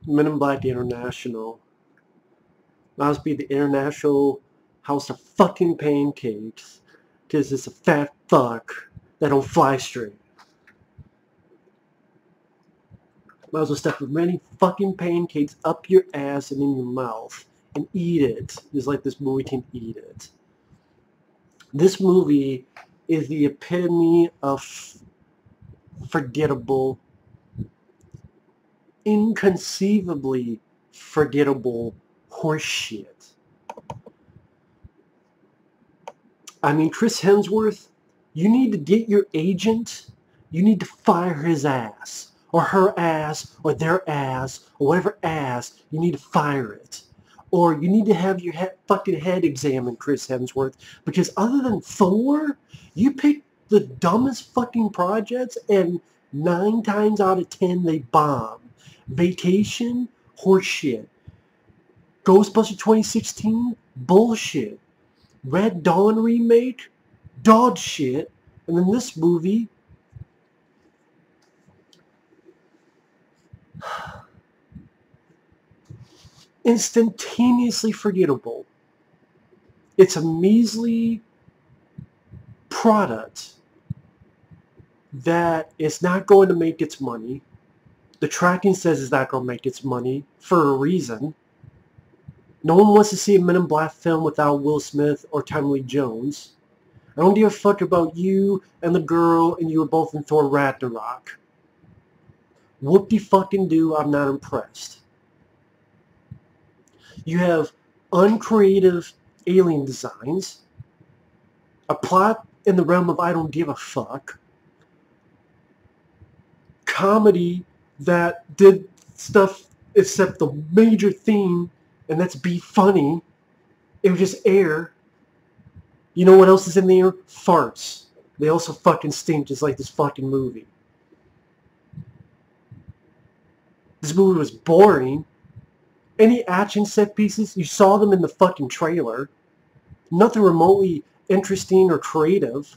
Men in Black International. Must be the International House of fucking Pancakes. 'Cause it's a fat fuck that don't fly straight. Might as well stuff as many fucking pancakes up your ass and in your mouth and eat it. Just like this movie can eat it. This movie is the epitome of forgettable, inconceivably forgettable horseshit. I mean, Chris Hemsworth, you need to get your agent, you need to fire his ass, or her ass, or their ass, or whatever ass, you need to fire it. Or you need to have your fucking head examined, Chris Hemsworth, because other than Thor, you pick the dumbest fucking projects, and 9 times out of 10 they bomb. Vacation, horseshit. Ghostbusters 2016, bullshit. Red Dawn remake, dog shit. And then this movie, instantaneously forgettable. It's a measly product that is not going to make its money. The tracking says it's not going to make its money for a reason. No one wants to see a Men in Black film without Will Smith or Tommy Lee Jones. I don't give a fuck about you and the girl and you were both in Thor Ragnarok. Whoop-de-fucking-do, I'm not impressed. You have uncreative alien designs, a plot in the realm of I don't give a fuck, comedy that did stuff except the major theme, and that's be funny. It was just air. You know what else is in the air? Farts. They also fucking stink just like this fucking movie. This movie was boring. Any action set pieces, you saw them in the fucking trailer. Nothing remotely interesting or creative.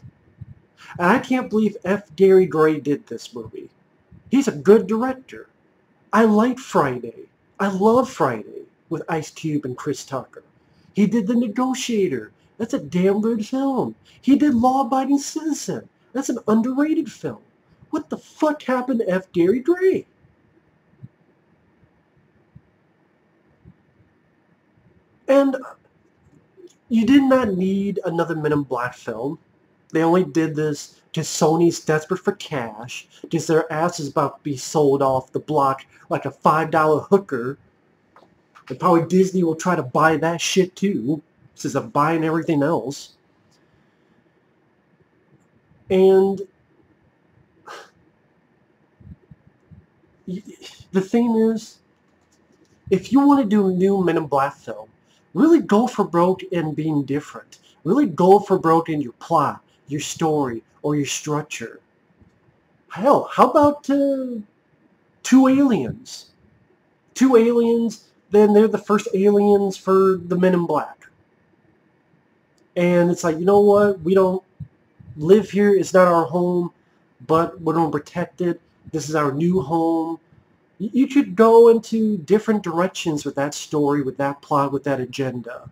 And I can't believe F. Gary Gray did this movie. He's a good director. I like Friday. I love Friday with Ice Cube and Chris Tucker. He did The Negotiator. That's a damn good film. He did Law Abiding Citizen. That's an underrated film. What the fuck happened to F. Gary Gray? And you did not need another Men in Black film. They only did this because Sony's desperate for cash, because their ass is about to be sold off the block like a $5 hooker. And probably Disney will try to buy that shit too, since they're buying everything else. And the thing is, if you want to do a new Men in Black film, really go for broke in being different. Really go for broke in your plot, your story, or your structure. Hell, how about 2 aliens? 2 aliens, then they're the first aliens for the Men in Black. And it's like, you know what? We don't live here. It's not our home, but we're going to protect it. This is our new home. You could go into different directions with that story, with that plot, with that agenda.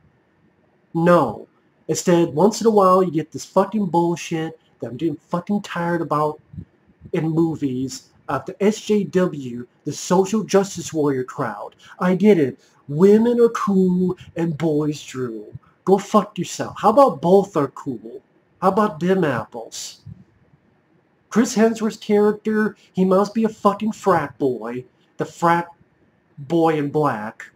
No. Instead, once in a while, you get this fucking bullshit that I'm getting fucking tired about in movies. The SJW, the social justice warrior crowd. I get it. Women are cool and boys drool. Go fuck yourself. How about both are cool? How about them apples? Chris Hemsworth's character, he must be a fucking frat boy. The frat boy in black.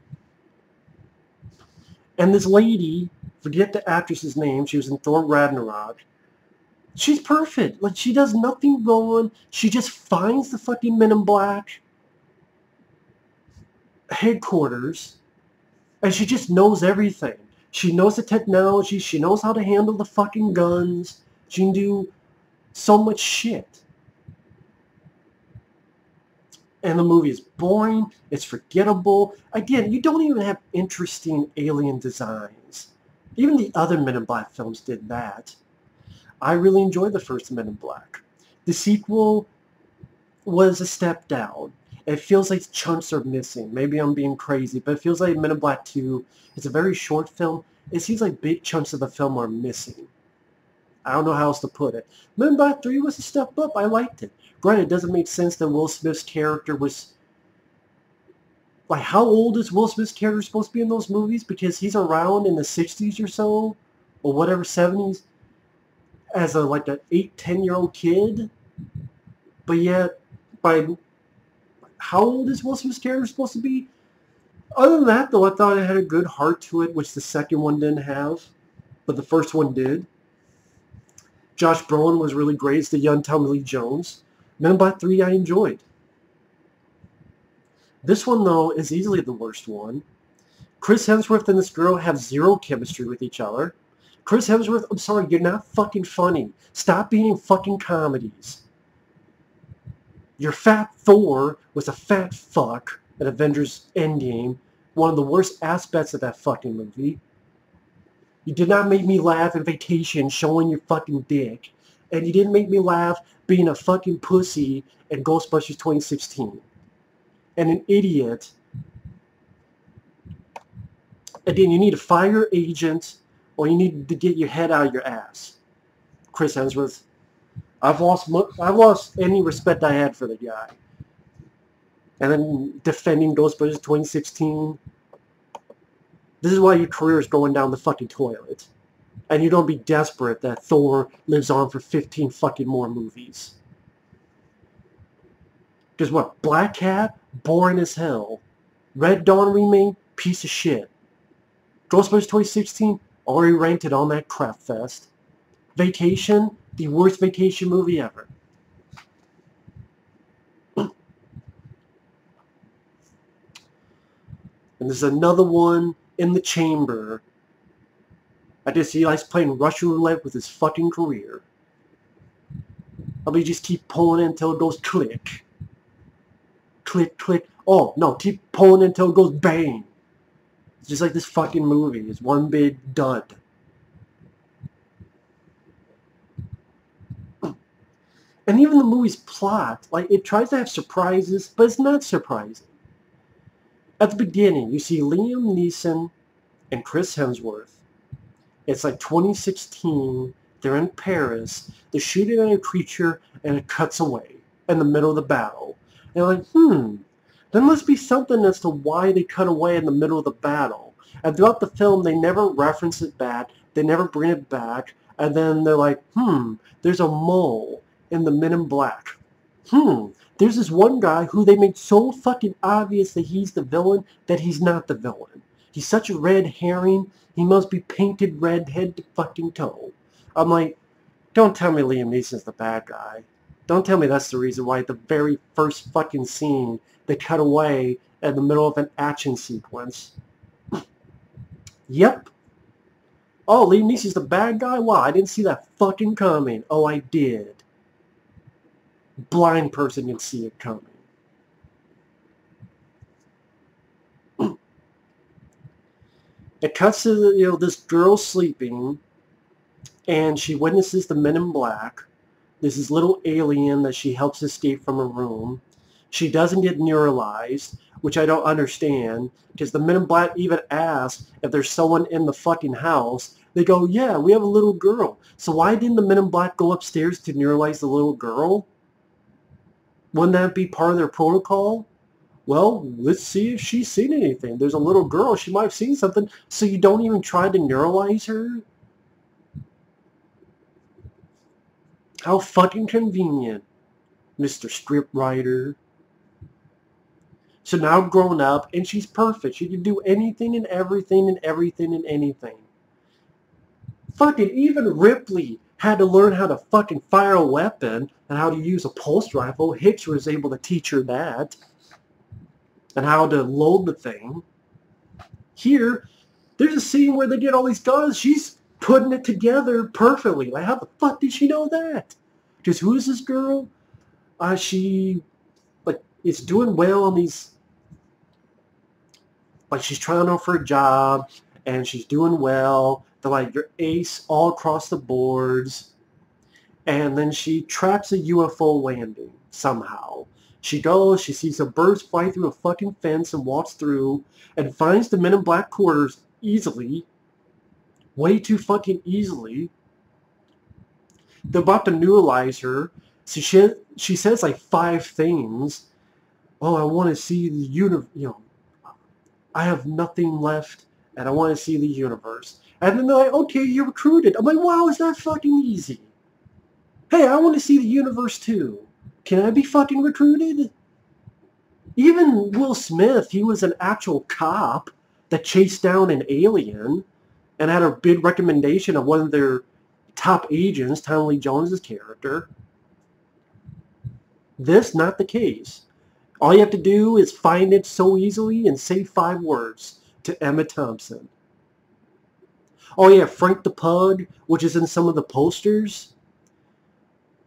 And this lady, forget the actress's name, she was in Thor Ragnarok. She's perfect. Like, she does nothing wrong. She just finds the fucking Men in Black headquarters, and she just knows everything. She knows the technology. She knows how to handle the fucking guns. She can do so much shit. And the movie is boring. It's forgettable. Again, you don't even have interesting alien designs. Even the other Men in Black films did that. I really enjoyed the first Men in Black. The sequel was a step down. It feels like chunks are missing. Maybe I'm being crazy, but it feels like Men in Black 2 is a very short film. It seems like big chunks of the film are missing. I don't know how else to put it. Men in Black 3 was a step up. I liked it. Granted, it doesn't make sense that Will Smith's character was... Like, how old is Will Smith's character supposed to be in those movies? Because he's around in the 60s or so, or whatever, 70s, as like an 8-10-year-old kid. But yet, by how old is Will Smith's character supposed to be? Other than that, though, I thought it had a good heart to it, which the second one didn't have, but the first one did. Josh Brolin was really great as the young Tommy Lee Jones. Men in Black 3 I enjoyed. This one, though, is easily the worst one. Chris Hemsworth and this girl have zero chemistry with each other. Chris Hemsworth, I'm sorry, you're not fucking funny. Stop being in fucking comedies. Your fat Thor was a fat fuck at Avengers Endgame. One of the worst aspects of that fucking movie. You did not make me laugh in Vacation showing your fucking dick. And you didn't make me laugh being a fucking pussy in Ghostbusters 2016. And an idiot. And then you need to fire your agent, or you need to get your head out of your ass. Chris Hemsworth. I've lost any respect I had for the guy. And then defending Ghostbusters 2016. This is why your career is going down the fucking toilet. And you don't be desperate that Thor lives on for 15 fucking more movies. Because what? Black Cat? Boring as hell. Red Dawn remake? Piece of shit. Ghostbusters 2016? Already ranked it on that crap fest. Vacation? The worst vacation movie ever. And there's another one in the chamber. I just see he's playing Russian roulette with his fucking career. Probably just keep pulling it until it goes click. Click, click. Oh, no, keep pulling it until it goes bang. It's just like this fucking movie. It's one big dud. And even the movie's plot, like, it tries to have surprises, but it's not surprising. At the beginning, you see Liam Neeson and Chris Hemsworth. It's like 2016. They're in Paris. They're shooting at a creature, and it cuts away in the middle of the battle. And you're like, there must be something as to why they cut away in the middle of the battle. And throughout the film, they never reference it back. They never bring it back. And then they're like, there's a mole in the Men in Black. There's this one guy who they make so fucking obvious that he's the villain that he's not the villain. He's such a red herring, he must be painted red head to fucking toe. I'm like, don't tell me Liam Neeson's the bad guy. Don't tell me that's the reason why at the very first fucking scene they cut away in the middle of an action sequence. Yep. Oh, Liam Neeson's the bad guy? Wow, I didn't see that fucking coming. Oh, I did. Blind person can see it coming. It cuts to this girl sleeping, and she witnesses the Men in Black. There's this little alien that she helps escape from a room. She doesn't get neuralized, which I don't understand, because the Men in Black even ask if there's someone in the fucking house. They go, yeah, we have a little girl. So why didn't the Men in Black go upstairs to neuralize the little girl? Wouldn't that be part of their protocol? Well, let's see if she's seen anything. There's a little girl. She might have seen something. So you don't even try to neuralize her? How fucking convenient, Mr. Scriptwriter. So now grown up, and she's perfect. She can do anything and everything and everything and anything. Fucking even Ripley had to learn how to fucking fire a weapon and how to use a pulse rifle. Hicks was able to teach her that. And how to load the thing. Here, there's a scene where they get all these guns. She's putting it together perfectly. Like, how the fuck did she know that? Because who is this girl? She, like, is doing well on these... Like, she's trying out for a job, and she's doing well. They're like, you're ace all across the boards. And then she traps a UFO landing somehow. She goes, she sees some birds fly through a fucking fence and walks through and finds the Men in Black quarters easily. Way too fucking easily. They're about to neutralize her. So she says like 5 things. Oh, I want to see the universe, I have nothing left and I want to see the universe. And then they're like, okay, you're recruited. I'm like, wow, is that fucking easy? Hey, I want to see the universe too. Can I be fucking recruited? Even Will Smith, he was an actual cop that chased down an alien and had a big recommendation of one of their top agents, Tommy Lee Jones's character. This, not the case. All you have to do is find it so easily and say 5 words to Emma Thompson. Oh yeah, Frank the Pug, which is in some of the posters.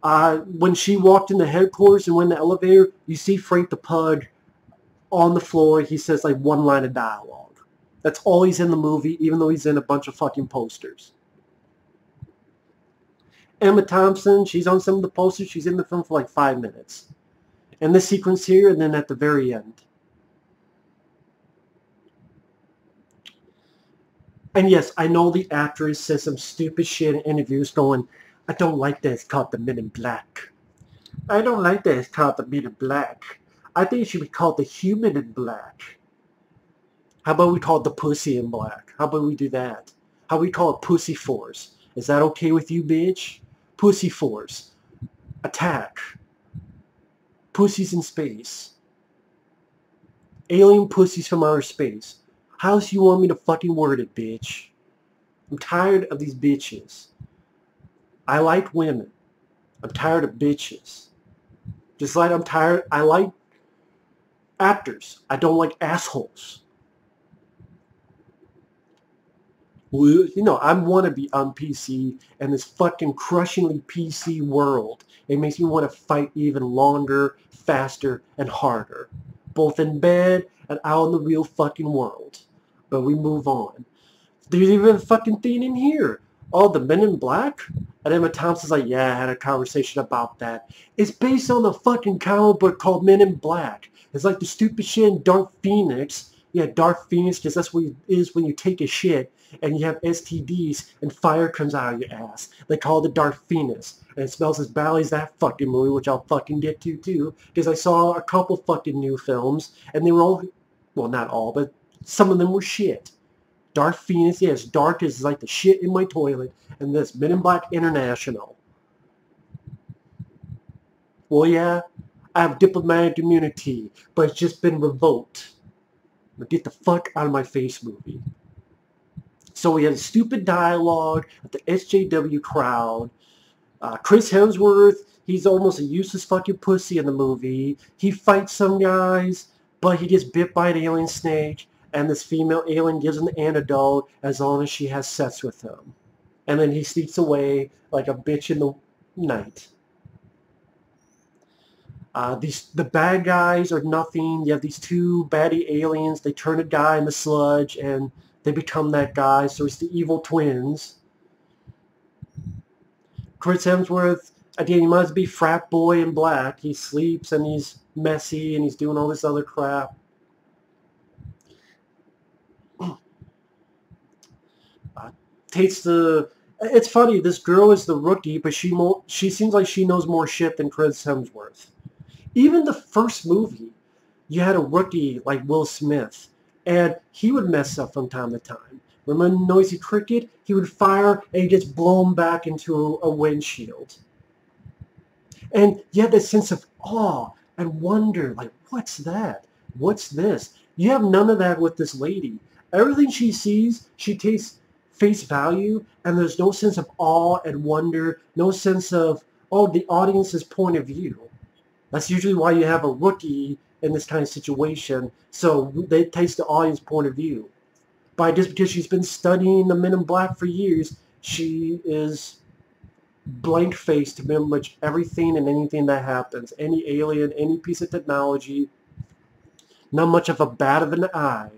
When she walked into headquarters and went in the elevator, you see Frank the Pug on the floor. He says like 1 line of dialogue. That's all he's in the movie, even though he's in a bunch of fucking posters. Emma Thompson, she's on some of the posters. She's in the film for like 5 minutes. And this sequence here, and then at the very end. And yes, I know the actress says some stupid shit in interviews going, I don't like that it's called the Men in Black. I don't like that it's called the Men in Black. I think it should be called the Human in Black. How about we call it the Pussy in Black? How about we do that? How about we call it Pussy Force? Is that okay with you, bitch? Pussy Force. Attack. Pussies in space. Alien pussies from outer space. How else you want me to fucking word it, bitch? I'm tired of these bitches. I like women. I'm tired of bitches. Just like I like actors. I don't like assholes. I want to be on PC in this fucking crushingly PC world. It makes me want to fight even longer, faster, and harder. Both in bed and out in the real fucking world. But we move on. There's even a fucking thing in here. Oh, the Men in Black? And Emma Thompson's like, yeah, I had a conversation about that. It's based on the fucking comic book called Men in Black. It's like the stupid shit in Dark Phoenix. Yeah, Dark Phoenix, because that's what it is when you take a shit and you have STDs and fire comes out of your ass. They call it Dark Phoenix. And it smells as badly as that fucking movie, which I'll fucking get to too. Because I saw a couple fucking new films, and they were all, well, not all, but some of them were shit. Dark Phoenix, yes, dark is like the shit in my toilet, and this Men in Black International. Well, yeah, I have diplomatic immunity, but it's just been revoked. Now get the fuck out of my face, movie. So we had stupid dialogue with the SJW crowd. Chris Hemsworth, he's almost a useless fucking pussy in the movie. He fights some guys, but he gets bit by an alien snake, and this female alien gives him the antidote as long as she has sex with him. And then he sneaks away like a bitch in the night. The bad guys are nothing. You have these 2 baddie aliens. They turn a guy into sludge, and they become that guy. So it's the evil twins. Chris Hemsworth, again, he must be frat boy in black. He sleeps, and he's messy, and he's doing all this other crap. It's funny, this girl is the rookie, but she seems like she knows more shit than Chris Hemsworth. Even the first movie, you had a rookie like Will Smith, and he would mess up from time to time. Remember Noisy Cricket? He would fire, and he gets blown back into a windshield. And you have this sense of awe and wonder, like, what's that? What's this? You have none of that with this lady. Everything she sees, she takes face value, and there's no sense of awe and wonder, no sense of, oh, the audience's point of view. That's usually why you have a rookie in this kind of situation, so they takes the audience point of view. But just because she's been studying the Men in Black for years, she is blank-faced to pretty much everything and anything that happens. Any alien, any piece of technology, not much of a bat of an eye.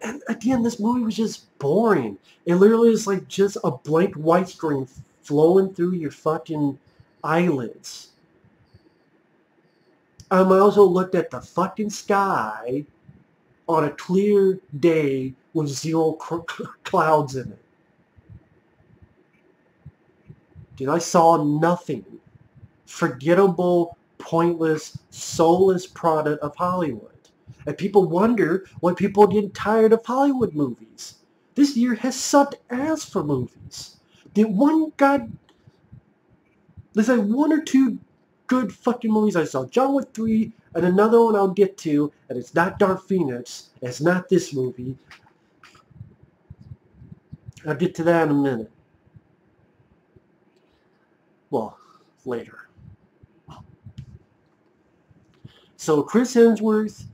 And again, this movie was just boring. It literally is like just a blank white screen flowing through your fucking eyelids. I also looked at the fucking sky on a clear day with zero clouds in it. Dude, I saw nothing. Forgettable, pointless, soulless product of Hollywood. And people wonder why people get tired of Hollywood movies. This year has sucked ass for movies. There's like one or two good fucking movies I saw. John Wick 3 and another one I'll get to, and it's not Dark Phoenix. It's not this movie. I'll get to that in a minute. Well, later. So Chris Hemsworth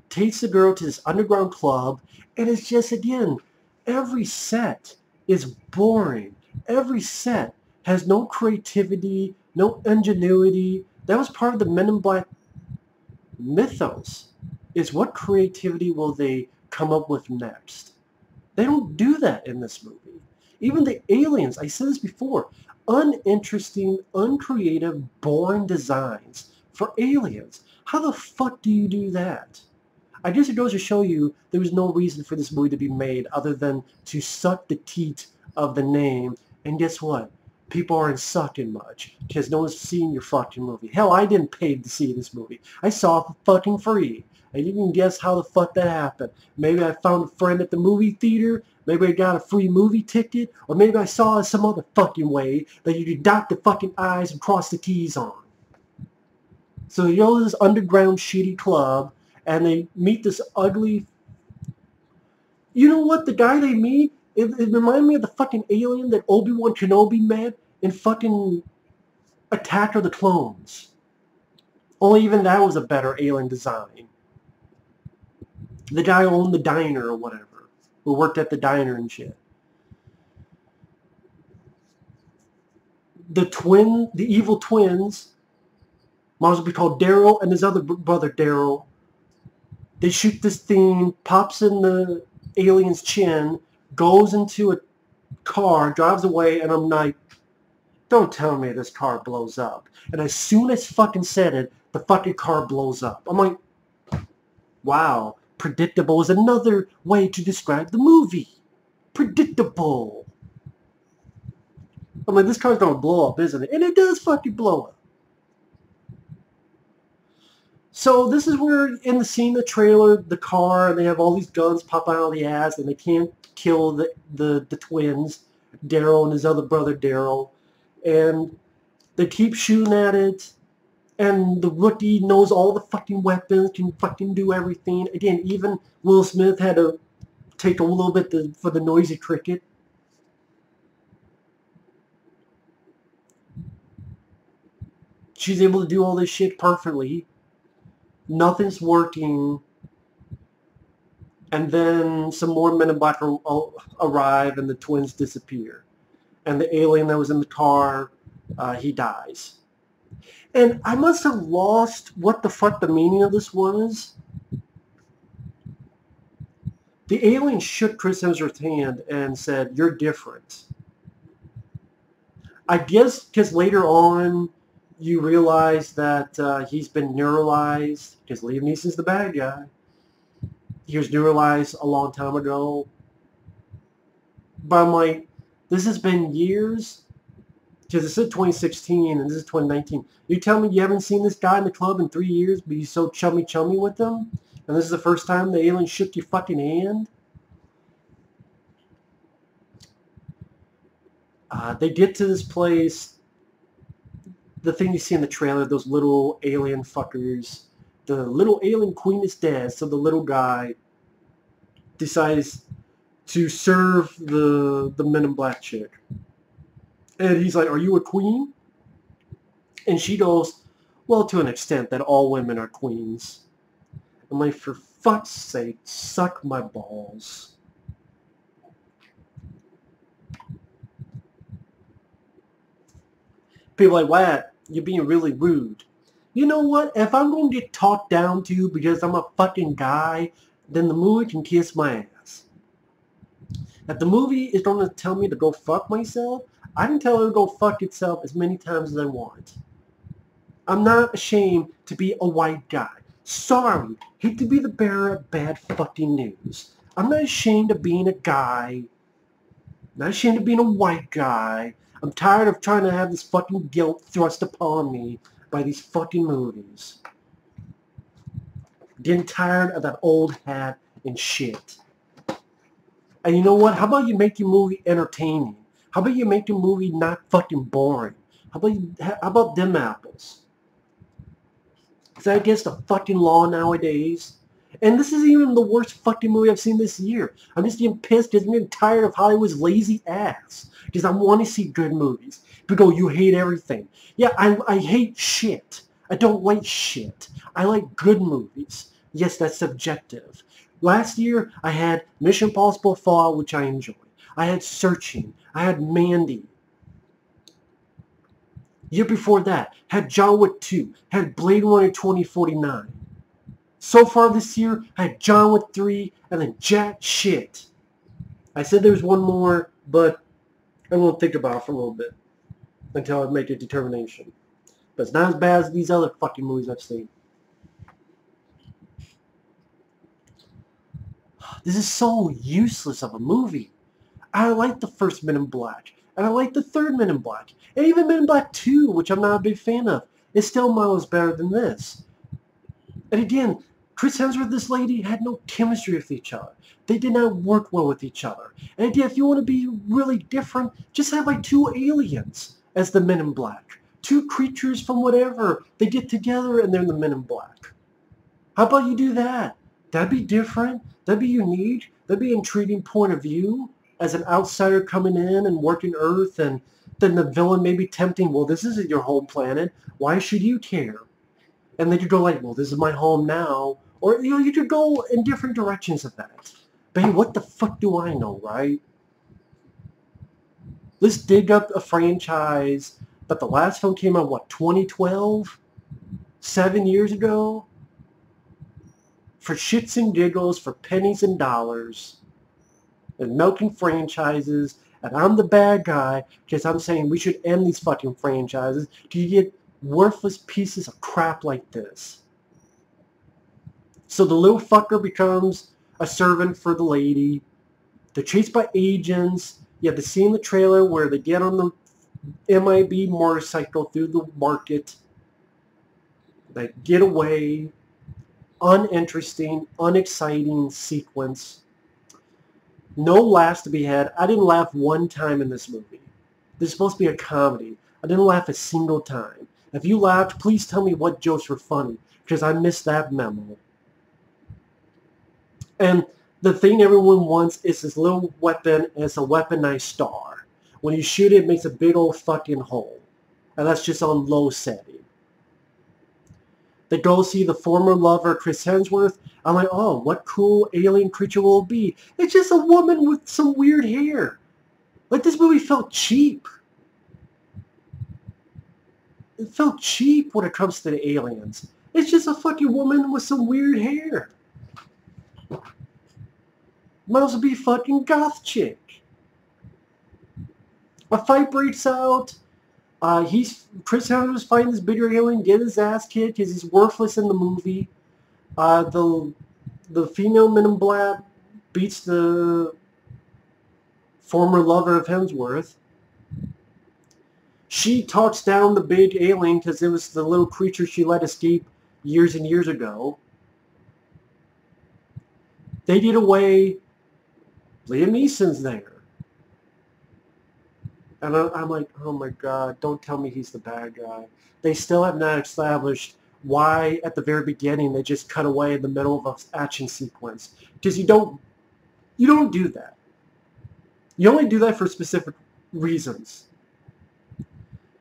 takes the girl to this underground club, and it's just, again, every set is boring. Every set has no creativity, no ingenuity. That was part of the Men in Black mythos, is what creativity will they come up with next? They don't do that in this movie. Even the aliens, I said this before, uninteresting, uncreative, boring designs for aliens. How the fuck do you do that? I guess it goes to show you there was no reason for this movie to be made other than to suck the teat of the name. And guess what? People aren't sucking much because no one's seen your fucking movie. Hell, I didn't pay to see this movie. I saw it for fucking free. And you can guess how the fuck that happened. Maybe I found a friend at the movie theater. Maybe I got a free movie ticket. Or maybe I saw it some other fucking way that you could dot the fucking I's and cross the T's on. So you go to this underground shitty club and they meet this ugly... You know what? The guy they meet, it reminded me of the fucking alien that Obi-Wan Kenobi met in fucking Attack of the Clones. Only even that was a better alien design. The guy who owned the diner or whatever, who worked at the diner and shit. The evil twins, might as well be called Daryl and his other brother Daryl. They shoot this thing, pops in the alien's chin, goes into a car, drives away, and I'm like, don't tell me this car blows up. And as soon as fucking said it, the fucking car blows up. I'm like, wow, predictable is another way to describe the movie. Predictable. I'm like, this car's gonna blow up, isn't it? And it does fucking blow up. So this is where, in the scene, the trailer, the car, and they have all these guns popping out of the ass, and they can't kill the twins, Daryl and his other brother Daryl, and they keep shooting at it, and the rookie knows all the fucking weapons, can fucking do everything. Again, even Will Smith had to take a little bit for the noisy cricket. She's able to do all this shit perfectly. Nothing's working, and then some more Men in Black arrive, and the twins disappear. And the alien that was in the car, he dies. And I must have lost what the fuck the meaning of this was. The alien shook Chris Hemsworth's hand and said, "You're different." I guess because later on, you realize that he's been neuralized, because Liam Neeson's the bad guy. He was neuralized a long time ago. But I'm like, this has been years, because it said 2016 and this is 2019. You tell me you haven't seen this guy in the club in 3 years, but you're so chummy with him? And this is the first time the alien shook your fucking hand? They get to this place. The thing you see in the trailer, those little alien fuckers. The little alien queen is dead, so the little guy decides to serve the Men in Black chick. And he's like, "Are you a queen?" And she goes, "Well, to an extent that all women are queens." I'm like, for fuck's sake, suck my balls. People are like, "Wow, you're being really rude." You know what? If I'm going to get talked down to because I'm a fucking guy, then the movie can kiss my ass. If the movie is going to tell me to go fuck myself, I can tell it to go fuck itself as many times as I want. I'm not ashamed to be a white guy. Sorry, hate to be the bearer of bad fucking news. I'm not ashamed of being a guy. I'm not ashamed of being a white guy. I'm tired of trying to have this fucking guilt thrust upon me by these fucking movies. Getting tired of that old hat and shit. And you know what? How about you make your movie entertaining? How about you make your movie not fucking boring? How about them apples? Is that against the fucking law nowadays? And this isn't even the worst fucking movie I've seen this year. I'm just getting pissed because I'm getting tired of Hollywood's lazy ass. Because I want to see good movies. People go, you hate everything. Yeah, I hate shit. I don't like shit. I like good movies. Yes, that's subjective. Last year, I had Mission Impossible Fallout, which I enjoyed. I had Searching. I had Mandy. Year before that, had John Wick 2. Had Blade Runner 2049. So far this year, I had John Wick 3 and then jack shit. I said there was one more, but I won't think about it for a little bit until I make a determination. But it's not as bad as these other fucking movies I've seen. This is so useless of a movie. I like the first Men in Black, and I like the third Men in Black, and even Men in Black 2, which I'm not a big fan of, is still miles better than this. And again, Chris Hemsworth and this lady had no chemistry with each other. They did not work well with each other. And again, if you want to be really different, just have like two aliens as the Men in Black. Two creatures from whatever. They get together and they're the Men in Black. How about you do that? That'd be different. That'd be unique. That'd be an intriguing point of view as an outsider coming in and working Earth, and then the villain may be tempting, well, this isn't your home planet. Why should you care? And then you go like, well, this is my home now. Or, you know, you could go in different directions of that. But hey, what the fuck do I know, right? Let's dig up a franchise that the last film came out, what, 2012? 7 years ago? For shits and giggles, for pennies and dollars, and milking franchises, and I'm the bad guy because I'm saying we should end these fucking franchises. Do you get worthless pieces of crap like this? So the little fucker becomes a servant for the lady. They're chased by agents. You have the scene in the trailer where they get on the MIB motorcycle through the market. They get away. Uninteresting, unexciting sequence. No laughs to be had. I didn't laugh one time in this movie. This is supposed to be a comedy. I didn't laugh a single time. If you laughed, please tell me what jokes were funny, because I missed that memo. And the thing everyone wants is this little weapon, and it's a weaponized star. When you shoot it, it makes a big old fucking hole. And that's just on low setting. They go see the former lover, Chris Hemsworth. I'm like, oh, what cool alien creature will it be? It's just a woman with some weird hair. Like, this movie felt cheap. It felt cheap when it comes to the aliens. It's just a fucking woman with some weird hair. Might as well be a fucking goth chick. A fight breaks out. Chris Hemsworth's fighting this bigger alien, get his ass kicked because he's worthless in the movie. The female Men in Black beats the former lover of Hemsworth. She talks down the big alien because it was the little creature she let escape years and years ago. They get away. Liam Neeson's there. And I'm like, oh my God, don't tell me he's the bad guy. They still have not established why at the very beginning they just cut away in the middle of an action sequence. Because you don't do that. You only do that for specific reasons.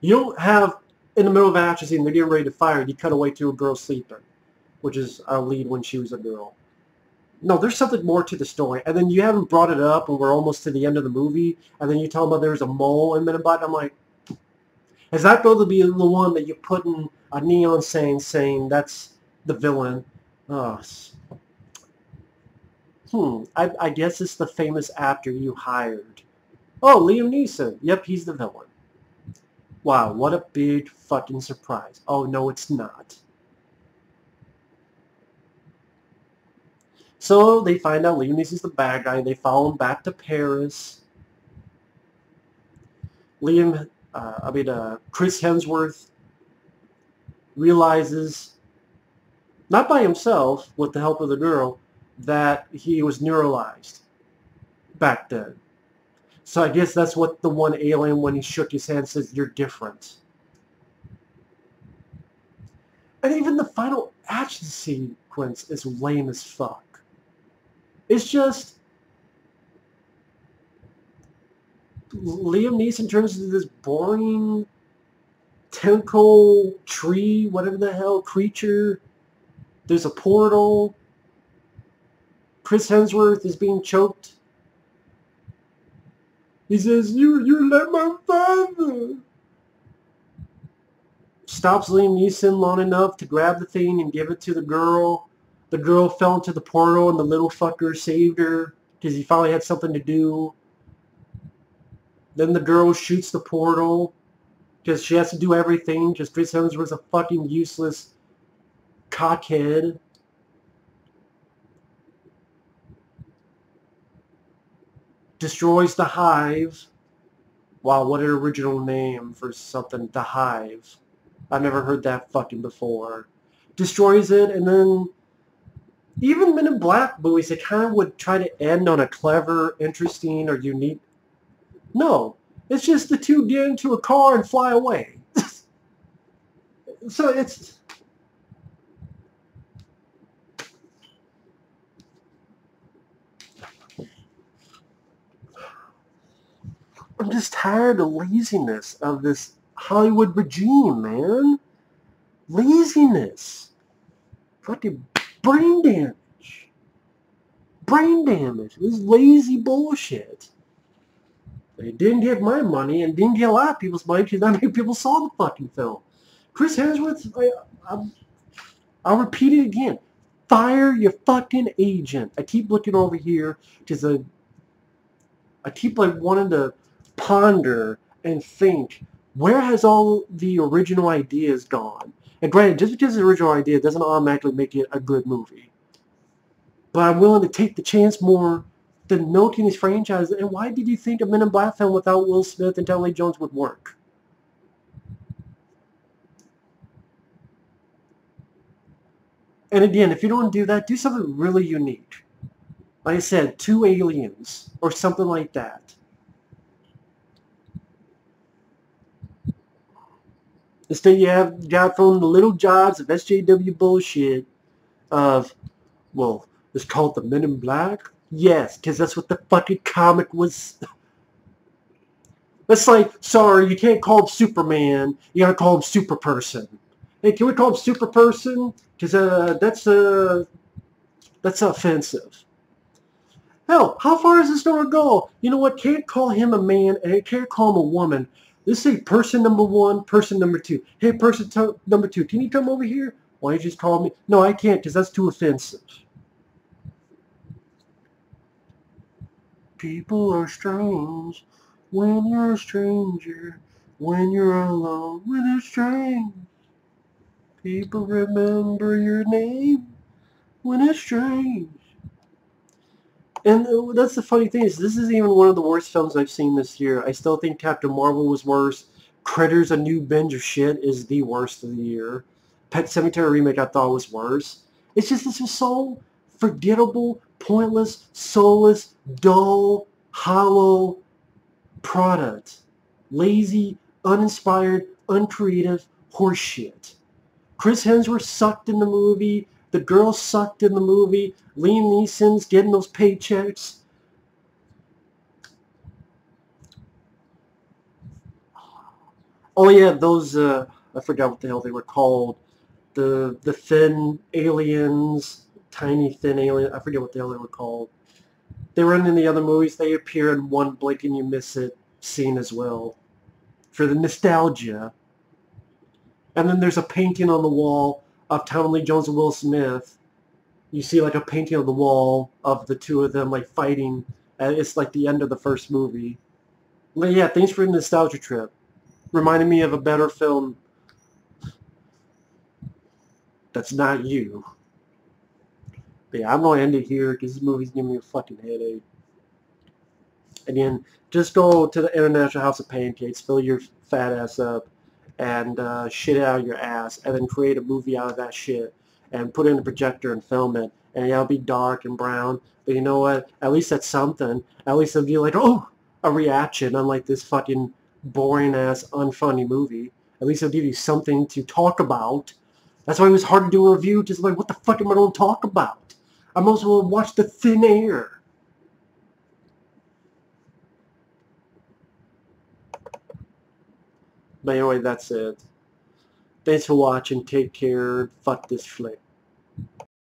You don't have, in the middle of an action scene, they're getting ready to fire, you cut away to a girl sleeping, which is our lead when she was a girl. No, there's something more to the story. And then you haven't brought it up and we're almost to the end of the movie. And then you tell me there's a mole in Men in Black. I'm like, is that going to be the one that you put in a neon saying that's the villain? I guess it's the famous actor you hired. Oh, Liam Neeson. Yep, he's the villain. Wow, what a big fucking surprise. Oh, no, it's not. So they find out Liam Neeson's the bad guy. They follow him back to Paris. Chris Hemsworth realizes, not by himself, with the help of the girl, that he was neuralized back then. So I guess that's what the one alien, when he shook his hand, says, "You're different." And even the final action sequence is lame as fuck. It's just Liam Neeson turns into this boring tentacle tree, whatever the hell, creature. There's a portal. Chris Hemsworth is being choked. He says, "You're like my father." Stops Liam Neeson long enough to grab the thing and give it to the girl. The girl fell into the portal and the little fucker saved her because he finally had something to do. Then the girl shoots the portal because she has to do everything because Chris Hemsworth's a fucking useless cockhead. Destroys the Hive. Wow, what an original name for something. The Hive. I've never heard that fucking before. Destroys it, and then even Men in Black movies, they kind of would try to end on a clever, interesting, or unique. No, it's just the two get into a car and fly away. So it's... I'm just tired of laziness of this Hollywood regime, man. Laziness. Fucking brain damage. Brain damage. This lazy bullshit. They didn't get my money and didn't get a lot of people's money because not many people saw the fucking film. Chris Hemsworth, I'll repeat it again. Fire your fucking agent. I keep looking over here because I keep like wanting to ponder and think, where has all the original ideas gone? And granted, just because it's an original idea doesn't automatically make it a good movie. But I'm willing to take the chance more than milking these franchises. And why did you think a Men in Black film without Will Smith and Tommy Lee Jones would work? And again, if you don't do that, do something really unique. Like I said, 2 aliens or something like that. Instead, you have got from the little jobs of SJW bullshit of, well, it's called the Men in Black? Yes, because that's what the fucking comic was. It's like, sorry, you can't call him Superman. You gotta call him Super Person. Hey, can we call him Super Person? Because that's offensive. Hell, how far is this going to go? You know what? Can't call him a man and I can't call him a woman. Let's say person number 1, person number 2. Hey, person number 2, can you come over here? Why you just call me? No, I can't because that's too offensive. People are strange when you're a stranger, when you're alone, when it's strange. People remember your name when it's strange. And that's the funny thing is, this is even one of the worst films I've seen this year. I still think Captain Marvel was worse. Critters: A New Binge of Shit is the worst of the year. Pet Sematary Remake I thought was worse. It's just, this was so forgettable, pointless, soulless, dull, hollow product. Lazy, uninspired, uncreative horseshit. Chris Hemsworth sucked in the movie. The girl sucked in the movie. Liam Neeson's getting those paychecks. Oh yeah, those, I forgot what the hell they were called. The thin aliens, tiny thin alien, I forget what the hell they were called. They were in the other movies. They appear in one blink and you miss it scene as well. For the nostalgia. And then there's a painting on the wall of Tommy Lee Jones and Will Smith. You see like a painting on the wall of the two of them like fighting. It's like the end of the first movie. But yeah, thanks for the nostalgia trip. Reminded me of a better film that's not you. But yeah, I'm going to end it here because this movie's giving me a fucking headache. Again, just go to the International House of Pancakes, fill your fat ass up, and shit it out of your ass, and then create a movie out of that shit, and put it in a projector and film it. And yeah, it'll be dark and brown, but you know what? At least that's something. At least it'll be like, oh, a reaction, unlike this fucking boring-ass, unfunny movie. At least it'll give you something to talk about. That's why it was hard to do a review, just like, what the fuck am I going to talk about? I might as well watch The Thin Air. But anyway, that's it. Thanks for watching. Take care. Fuck this flick.